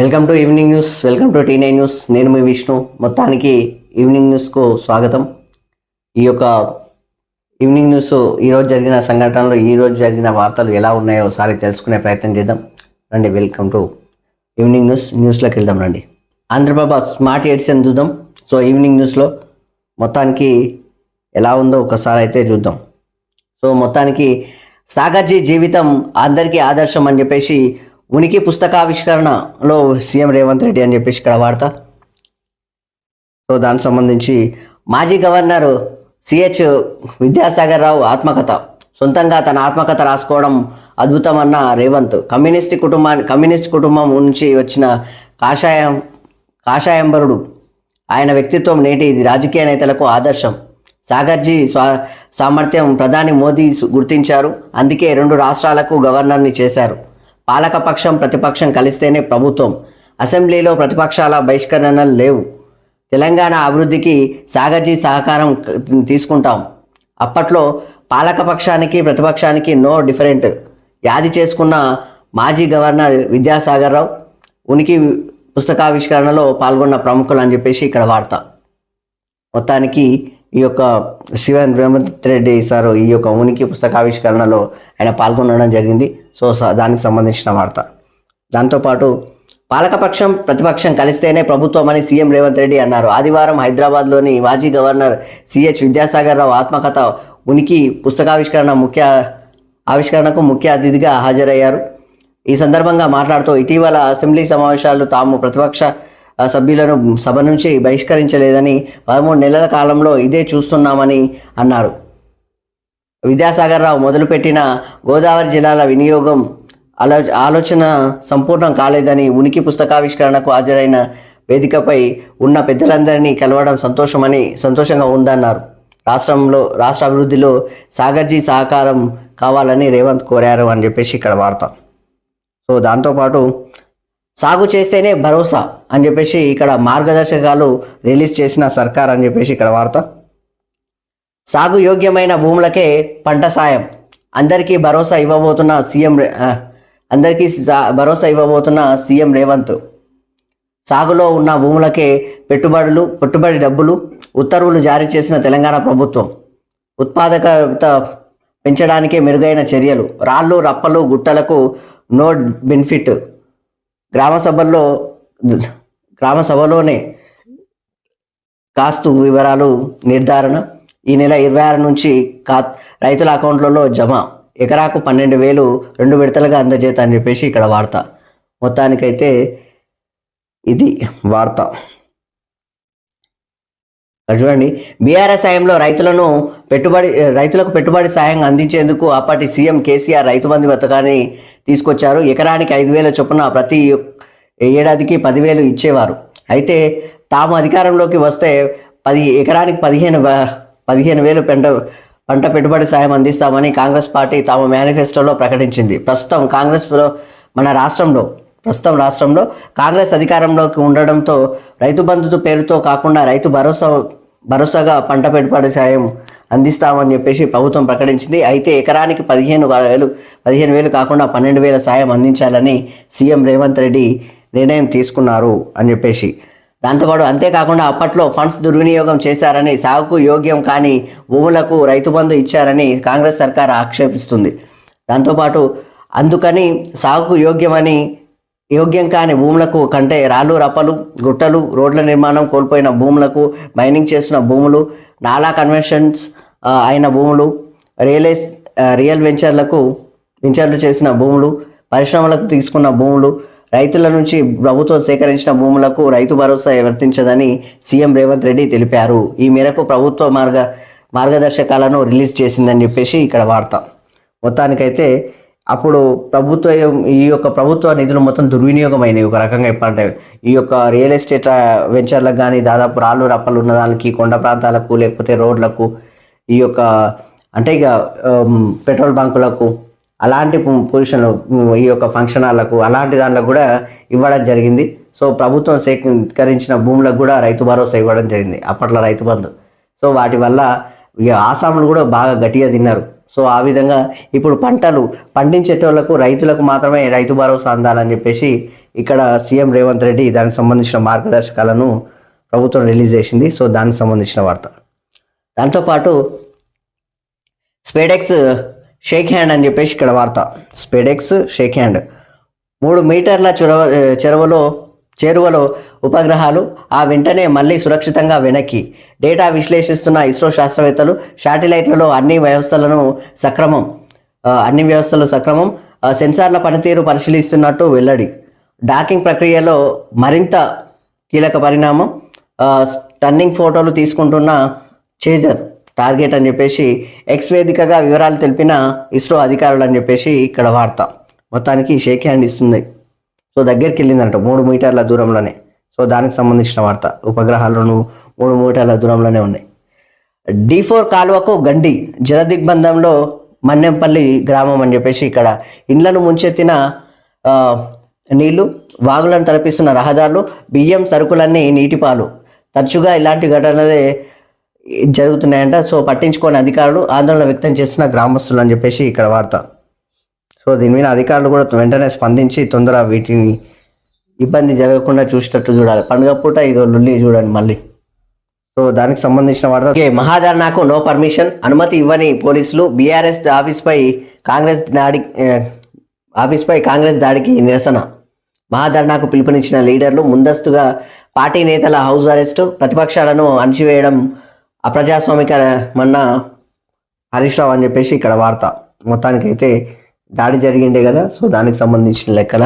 Welcome to evening news, welcome to TV9 news. నేను మీ విష్ణు. మొత్తానికి ఈవినింగ్ న్యూస్కు స్వాగతం. ఈ యొక్క ఈవినింగ్ న్యూస్ ఈరోజు జరిగిన సంఘటనలు, ఈరోజు జరిగిన వార్తలు ఎలా ఉన్నాయో ఒకసారి తెలుసుకునే ప్రయత్నం చేద్దాం రండి. Welcome to evening news. న్యూస్లోకి వెళ్దాం రండి. ఆంధ్రప్రభ స్మార్ట్ ఎడిషన్ చూద్దాం. సో ఈవినింగ్ న్యూస్లో మొత్తానికి ఎలా ఉందో ఒకసారి అయితే చూద్దాం. సో మొత్తానికి సాగర్జీ జీవితం అందరికీ ఆదర్శం అని చెప్పేసి ఉనికి పుస్తకావిష్కరణలో సీఎం రేవంత్ రెడ్డి అని చెప్పేసి ఇక్కడ వార్త. సో దానికి సంబంధించి మాజీ గవర్నర్ సిహెచ్ విద్యాసాగర్ రావు ఆత్మకథ, సొంతంగా తన ఆత్మకథ రాసుకోవడం అద్భుతం అన్న రేవంత్. కమ్యూనిస్ట్ కుటుంబం నుంచి వచ్చిన కాషాయంబరుడు. ఆయన వ్యక్తిత్వం నేటి రాజకీయ నేతలకు ఆదర్శం. సాగర్జీ సామర్థ్యం ప్రధాని మోదీ గుర్తించారు. అందుకే 2 రాష్ట్రాలకు గవర్నర్ని చేశారు. పాలకపక్షం ప్రతిపక్షం కలిస్తేనే ప్రభుత్వం. అసెంబ్లీలో ప్రతిపక్షాల బహిష్కరణలు లేవు. తెలంగాణ అభివృద్ధికి సాగర్జీ సహకారం తీసుకుంటాం. అప్పట్లో పాలకపక్షానికి ప్రతిపక్షానికి నో డిఫరెంట్. యాది చేసుకున్న మాజీ గవర్నర్ విద్యాసాగర్ రావు ఉనికి పుస్తకావిష్కరణలో పాల్గొన్న ప్రముఖులు అని చెప్పేసి ఇక్కడ వార్త. మొత్తానికి ఈ యొక్క సీఎం రేవంత్ రెడ్డి సార్ ఈ యొక్క ఉనికి పుస్తకావిష్కరణలో ఆయన పాల్గొనడం జరిగింది. సో దానికి సంబంధించిన వార్త. దాంతోపాటు పాలకపక్షం ప్రతిపక్షం కలిస్తేనే ప్రభుత్వం అని సీఎం రేవంత్ రెడ్డి అన్నారు. ఆదివారం హైదరాబాద్లోని మాజీ గవర్నర్ సిహెచ్ విద్యాసాగర్ రావు ఆత్మకథ ఉనికి ఆవిష్కరణకు ముఖ్య అతిథిగా హాజరయ్యారు. ఈ సందర్భంగా మాట్లాడుతూ ఇటీవల అసెంబ్లీ సమావేశాలు తాము ప్రతిపక్ష సభ్యులను సభ నుంచి బహిష్కరించలేదని, 13 నెలల కాలంలో ఇదే చూస్తున్నామని అన్నారు. విద్యాసాగర్ రావు మొదలుపెట్టిన గోదావరి జిల్లాల వినియోగం ఆలోచన సంపూర్ణం కాలేదని, ఉనికి పుస్తకావిష్కరణకు హాజరైన వేదికపై ఉన్న పెద్దలందరినీ కలవడం సంతోషంగా ఉందన్నారు. రాష్ట్ర అభివృద్ధిలో సాగర్జీ సహకారం కావాలని రేవంత్ కోరారు అని చెప్పేసి ఇక్కడ వార్త. సో దాంతోపాటు సాగు చేస్తేనే భరోసా అని చెప్పేసి ఇక్కడ మార్గదర్శకాలు రిలీజ్ చేసిన సర్కార్ అని చెప్పేసి ఇక్కడ వార్త. సాగు యోగ్యమైన భూములకే పంట సాయం, అందరికీ భరోసా ఇవ్వబోతున్న సీఎం రేవంత్. సాగులో ఉన్న భూములకే పెట్టుబడి డబ్బులు ఉత్తర్వులు జారీ చేసిన తెలంగాణ ప్రభుత్వం. ఉత్పాదకత పెంచడానికే మెరుగైన చర్యలు. రాళ్ళు రప్పలు గుట్టలకు నో బెనిఫిట్. గ్రామ సభలోనే కాస్తు వివరాలు నిర్ధారణ. ఈ నెల 26 నుంచి రైతుల అకౌంట్లలో జమ. ఎకరాకు 12,000 2 విడతలుగా అందజేత అని చెప్పేసి ఇక్కడ వార్త. మొత్తానికైతే ఇది వార్త. చూడండి, బీఆర్ఎస్ సాయంలో రైతులకు పెట్టుబడి సాయం అందించేందుకు అప్పటి సీఎం కేసీఆర్ రైతు బంధు పథకాన్ని తీసుకొచ్చారు. ఎకరానికి 5,000 చొప్పున ప్రతి ఏడాదికి 10,000 ఇచ్చేవారు. అయితే తాము అధికారంలోకి వస్తే ఎకరానికి 15,000 పంట పెట్టుబడి సాయం అందిస్తామని కాంగ్రెస్ పార్టీ తమ మేనిఫెస్టోలో ప్రకటించింది. ప్రస్తుతం రాష్ట్రంలో కాంగ్రెస్ అధికారంలోకి ఉండడంతో రైతు బంధు పేరుతో కాకుండా రైతు భరోసాగా పంట పెట్టుబడి సాయం అందిస్తామని చెప్పేసి ప్రభుత్వం ప్రకటించింది. అయితే ఎకరానికి 15,000 కాకుండా 12,000 సాయం అందించాలని సీఎం రేవంత్ రెడ్డి నిర్ణయం తీసుకున్నారు అని చెప్పేసి. దాంతోపాటు అంతేకాకుండా అప్పట్లో ఫండ్స్ దుర్వినియోగం చేశారని, సాగుకు యోగ్యం కాని భూములకు రైతు బంధు ఇచ్చారని కాంగ్రెస్ సర్కార్ ఆక్షేపిస్తుంది. దాంతోపాటు అందుకని సాగుకు యోగ్యం కాని భూములకు కంటే రాళ్ళు రప్పలు గుట్టలు, రోడ్ల నిర్మాణం కోల్పోయిన భూములకు, మైనింగ్ చేస్తున్న భూములు, నాలా కన్వెన్షన్స్ అయిన భూములు, రియల్ వెంచర్లు చేసిన భూములు, పరిశ్రమలకు తీసుకున్న భూములు, రైతుల నుంచి ప్రభుత్వం సేకరించిన భూములకు రైతు భరోసా వర్తించదని సీఎం రేవంత్ రెడ్డి తెలిపారు. ఈ మేరకు ప్రభుత్వ మార్గదర్శకాలను రిలీజ్ చేసిందని చెప్పేసి ఇక్కడ వార్త. మొత్తానికైతే అప్పుడు ఈ యొక్క ప్రభుత్వ నిధులు మొత్తం దుర్వినియోగమైనవి. ఒక రకంగా చెప్పాలంటే ఈ యొక్క రియల్ ఎస్టేట్ వెంచర్లకు కానీ దాదాపు రాళ్ళు రప్పలు ఉన్న దానికి, కొండ ప్రాంతాలకు, లేకపోతే రోడ్లకు, ఈ యొక్క అంటే ఇక పెట్రోల్ బంకులకు, అలాంటి పొజిషన్లు, ఈ యొక్క ఫంక్షన్ హాల్లకు, అలాంటి దాంట్లో కూడా ఇవ్వడం జరిగింది. సో ప్రభుత్వం సేకరించిన భూములకు కూడా రైతు భరోసా ఇవ్వడం జరిగింది అప్పట్లో, రైతు బంధు. సో వాటి వల్ల ఇక ఆసాములు కూడా బాగా గట్టిగా తిన్నారు. సో ఆ విధంగా ఇప్పుడు పంటలు పండించేటోళ్లకు రైతులకు మాత్రమే రైతు భరోసా అందాలని చెప్పేసి ఇక్కడ సీఎం రేవంత్ రెడ్డి దానికి సంబంధించిన మార్గదర్శకాలను ప్రభుత్వం రిలీజ్ చేసింది. సో దానికి సంబంధించిన వార్త. దాంతోపాటు స్పేడెక్స్ షేక్ హ్యాండ్ అని చెప్పేసి ఇక్కడ వార్త. SpaDeX shake hand. 3 మీటర్ల చేరువలో ఉపగ్రహాలు, ఆ వెంటనే మళ్ళీ సురక్షితంగా వెనక్కి. డేటా విశ్లేషిస్తున్న ఇస్రో శాస్త్రవేత్తలు శాటిలైట్లలో అన్ని వ్యవస్థలు సక్రమం, సెన్సార్ల పనితీరు పరిశీలిస్తున్నట్టు వెల్లడి. డాకింగ్ ప్రక్రియలో మరింత కీలక పరిణామం. స్టన్నింగ్ ఫోటోలు తీసుకుంటున్న చేజర్ టార్గెట్ అని చెప్పేసి ఎక్స్ వేదికగా వివరాలు తెలిపిన ఇస్రో అధికారులు అని చెప్పేసి ఇక్కడ వార్త. మొత్తానికి షేక్ హ్యాండ్ ఇస్తుంది. సో దగ్గరికి వెళ్ళిందంట 3 మీటర్ల దూరంలోనే. సో దానికి సంబంధించిన వార్త. ఉపగ్రహాలను 3 మీటర్ల దూరంలోనే ఉన్నాయి. D4 కాలువకు గండి, జలదిగ్బంధంలో మన్నెంపల్లి గ్రామం అని చెప్పేసి ఇక్కడ ఇండ్లను ముంచెత్తిన నీళ్లు, వాగులను తలపిస్తున్న రహదారులు, బియ్యం సరుకులన్నీ నీటిపాలు. తరచుగా ఇలాంటి ఘటనలే జరుగుతున్నాయంట. సో పట్టించుకోని అధికారులు, ఆందోళన వ్యక్తం చేస్తున్న గ్రామస్తులు అని చెప్పేసి ఇక్కడ వార్త. సో దీని మీద అధికారులు కూడా వెంటనే స్పందించి తొందర వీటిని ఇబ్బంది జరగకుండా చూసేటట్టు చూడాలి. పండుగ పూట ఇదో లొల్లి చూడండి మళ్ళీ. సో దానికి సంబంధించిన వార్త. మహాధర్నాకు నో పర్మిషన్, అనుమతి ఇవ్వని పోలీసులు. బీఆర్ఎస్ ఆఫీస్పై కాంగ్రెస్ దాడికి నిరసన. మహాధర్నాకు పిలుపునిచ్చిన లీడర్లు, ముందస్తుగా పార్టీ నేతల హౌస్ అరెస్టు, ప్రతిపక్షాలను అణచివేయడం అప్రజాస్వామికమన్న హరీష్ రావు అని చెప్పేసి ఇక్కడ వార్త. మొత్తానికైతే దాడి జరిగిండే కదా. సో దానికి సంబంధించిన లెక్కల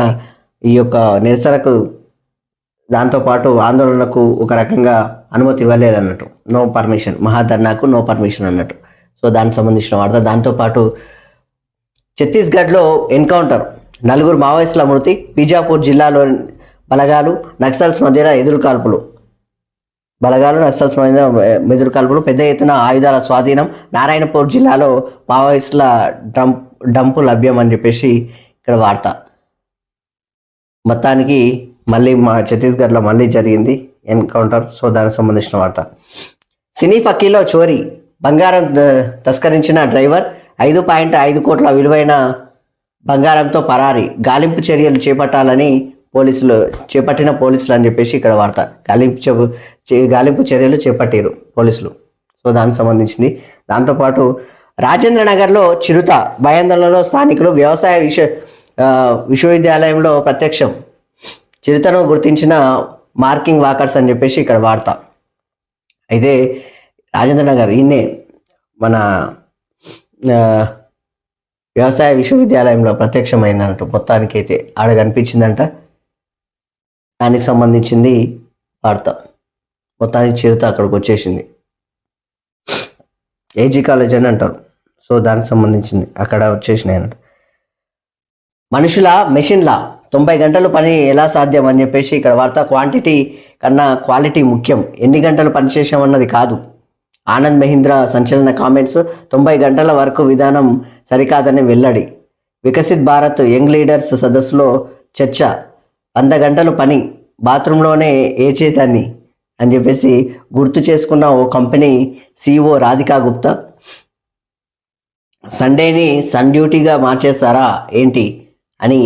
ఈ యొక్క నిరసనకు, దాంతోపాటు ఆందోళనకు ఒక రకంగా అనుమతి ఇవ్వలేదు అన్నట్టు. నో పర్మిషన్, మహాధర్నాకు నో పర్మిషన్ అన్నట్టు. సో దానికి సంబంధించిన వార్త. దాంతోపాటు ఛత్తీస్గఢ్లో ఎన్కౌంటర్, 4 మావోయిస్టుల మృతి. బీజాపూర్ జిల్లాలో బలగాలు నక్సల్స్ మధ్య ఎదురుకాల్పులు. పెద్ద ఎత్తున ఆయుధాల స్వాధీనం. నారాయణపూర్ జిల్లాలో మావోయిస్టుల డంపు లభ్యం అని చెప్పేసి ఇక్కడ వార్త. మొత్తానికి మళ్ళీ ఛత్తీస్గఢ్లో మళ్ళీ జరిగింది ఎన్కౌంటర్. సో దానికి సంబంధించిన వార్త. సినీ ఫక్కీలో చోరీ, బంగారం తస్కరించిన డ్రైవర్, 5.5 కోట్ల విలువైన బంగారంతో పరారి. గాలింపు చర్యలు చేపట్టిన పోలీసులు అని చెప్పేసి ఇక్కడ వార్త. గాలింపు చర్యలు చేపట్టారు పోలీసులు. సో దానికి సంబంధించింది. దాంతోపాటు రాజేంద్ర నగర్లో చిరుత భయాందోళనలో స్థానికులు. వ్యవసాయ విశ్వవిద్యాలయంలో ప్రత్యక్షం. చిరుతను గుర్తించిన మార్కింగ్ వాకర్స్ అని చెప్పేసి ఇక్కడ వార్త. అయితే రాజేంద్ర నగర్ ఈయనే మన వ్యవసాయ విశ్వవిద్యాలయంలో ప్రత్యక్షమైందన్నట్టు. మొత్తానికి అయితే ఆడ కనిపించిందంట. దానికి సంబంధించింది వార్త. మొత్తానికి చిరుత అక్కడికి వచ్చేసింది. ఏజీ కాలేజ్ అని అంటారు. సో దానికి సంబంధించింది అక్కడ వచ్చేసినాయి అన్నట్టు. మనుషుల మెషిన్లా 90 గంటలు పని ఎలా సాధ్యం అని చెప్పేసి ఇక్కడ వార్త. క్వాంటిటీ కన్నా క్వాలిటీ ముఖ్యం, ఎన్ని గంటలు పనిచేసామన్నది కాదు. ఆనంద్ మహీంద్ర సంచలన కామెంట్స్. 90 గంటల వరకు విధానం సరికాదని వెల్లడి. వికసిత్ భారత్ యంగ్ లీడర్స్ సదస్సులో చర్చ. 100 గంటలు పని, బాత్రూంలోనే ఏచేదాన్ని అని చెప్పేసి గుర్తు చేసుకున్న ఓ కంపెనీ CEO రాధికా గుప్తా. సండేని సన్ డ్యూటీగా మార్చేస్తారా ఏంటి అని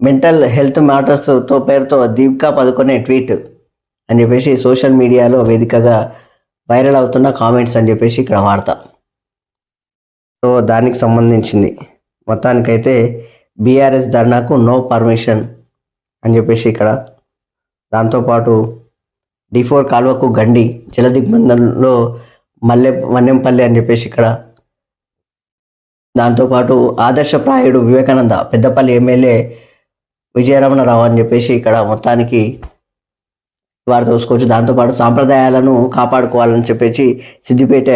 మెంటల్ హెల్త్ మ్యాటర్స్తో పేరుతో దీపికా పదుకొనే ట్వీట్ అని చెప్పేసి సోషల్ మీడియాలో వేదికగా వైరల్ అవుతున్న కామెంట్స్ అని చెప్పేసి ఇక్కడ వార్త. సో దానికి సంబంధించింది. మొత్తానికైతే బీఆర్ఎస్ ధర్నాకు నో పర్మిషన్ అని చెప్పేసి ఇక్కడ. దాంతోపాటు D4 కాలువకు గండి, జలదిగ్బంధంలో మన్నెంపల్లి అని చెప్పేసి ఇక్కడ. దాంతోపాటు ఆదర్శప్రాయుడు వివేకానంద, పెద్దపల్లి ఎమ్మెల్యే విజయరమణరావు అని చెప్పేసి ఇక్కడ మొత్తానికి వారు చూసుకోవచ్చు. దాంతోపాటు సాంప్రదాయాలను కాపాడుకోవాలని చెప్పేసి సిద్దిపేట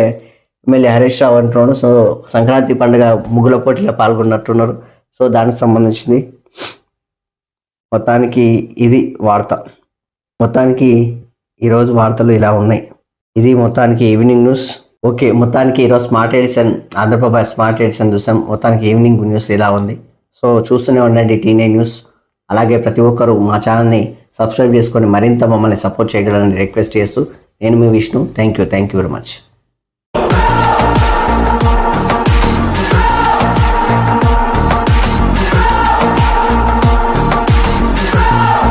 ఎమ్మెల్యే హరీష్ రావు అంటున్నాడు. సో సంక్రాంతి పండుగ ముగ్గుల పోటీలో పాల్గొన్నట్టున్నారు. సో దానికి సంబంధించింది. మొత్తానికి ఇది వార్త. మొత్తానికి ఈరోజు వార్తలు ఇలా ఉన్నాయి. ఇది మొత్తానికి ఈవినింగ్ న్యూస్. ఓకే, మొత్తానికి ఈరోజు smart edition, Andhraprabha smart edition చూసాం. మొత్తానికి ఈవినింగ్ న్యూస్ ఇలా ఉంది. సో చూస్తూనే ఉండండి టీనే న్యూస్. అలాగే ప్రతి ఒక్కరూ మా ఛానల్ని సబ్స్క్రైబ్ చేసుకొని మరింత మమ్మల్ని సపోర్ట్ చేయగలరని రిక్వెస్ట్ చేస్తూ నేను మీ Vishnu. Thank you very much.